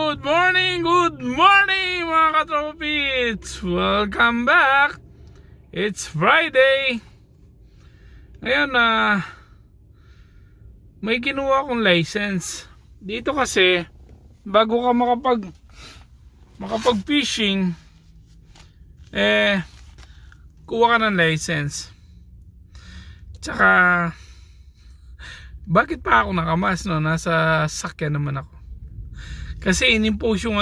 good morning mga katropits! Welcome back! It's Friday! Ngayon may kinuha akong license. Dito kasi, bago ka makapag-fishing, kuha ka ng license. Tsaka, bakit pa ako nakamas, no? Nasa sakyan naman ako. Kasi inimpose yung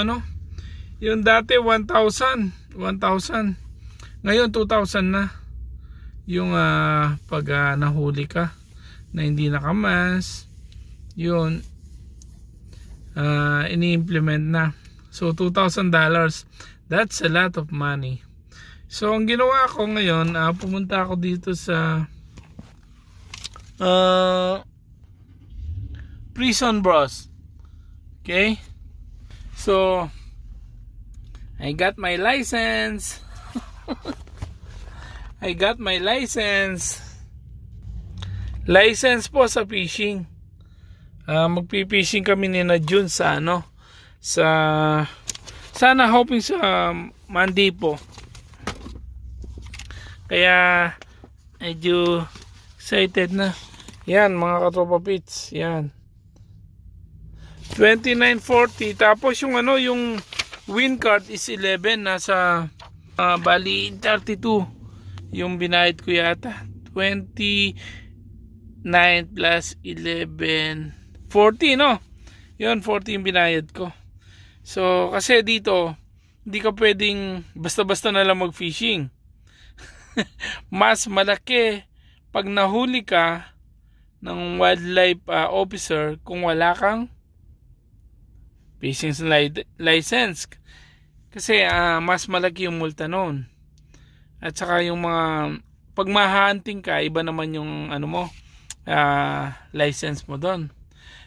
yung dati 1,000. Ngayon 2,000 na. Yung pag nahuli ka na hindi nakamas, yun ini-implement na. So $2,000. That's a lot of money. So ang ginawa ko ngayon, pumunta ako dito sa Prison Bros. Okay? So I got my license. I got my license. License po sa fishing. Magpi-fishing kami ni na June sa sana hoping sa Monday po. Kaya medyo excited na. Yan mga katropa pits, yan. 29.40, tapos yung yung win card is 11, nasa bali 32 yung binayad ko yata. 29 plus 11 40, no? Yun, 40 yung binayad ko. So kasi dito hindi ka pwedeng basta-basta na lang mag-fishing. Mas malaki pag nahuli ka ng wildlife officer kung wala kang fishing license. Kasi mas malaki yung multa noon. At saka yung mga pag ma-hunting ka, iba naman yung license mo doon.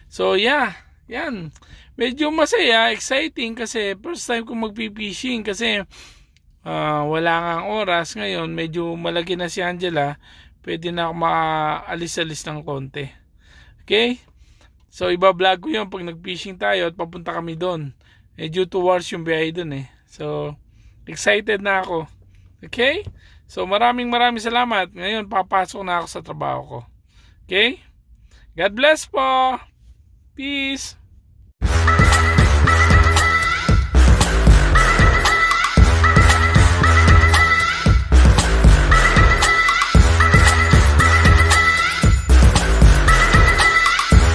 So yeah, yan. Medyo masaya, exciting kasi first time ko magpi-fishing kasi wala nga oras ngayon. Medyo malaki na si Angela. Pwede na ako maalis-alis ng konti. Okay? So iba-vlog ko yun pag nag-fishing tayo at papunta kami doon. Due to wars yung biyahe doon So excited na ako. Okay? So maraming salamat. Ngayon papasok na ako sa trabaho ko. Okay? God bless po. Peace.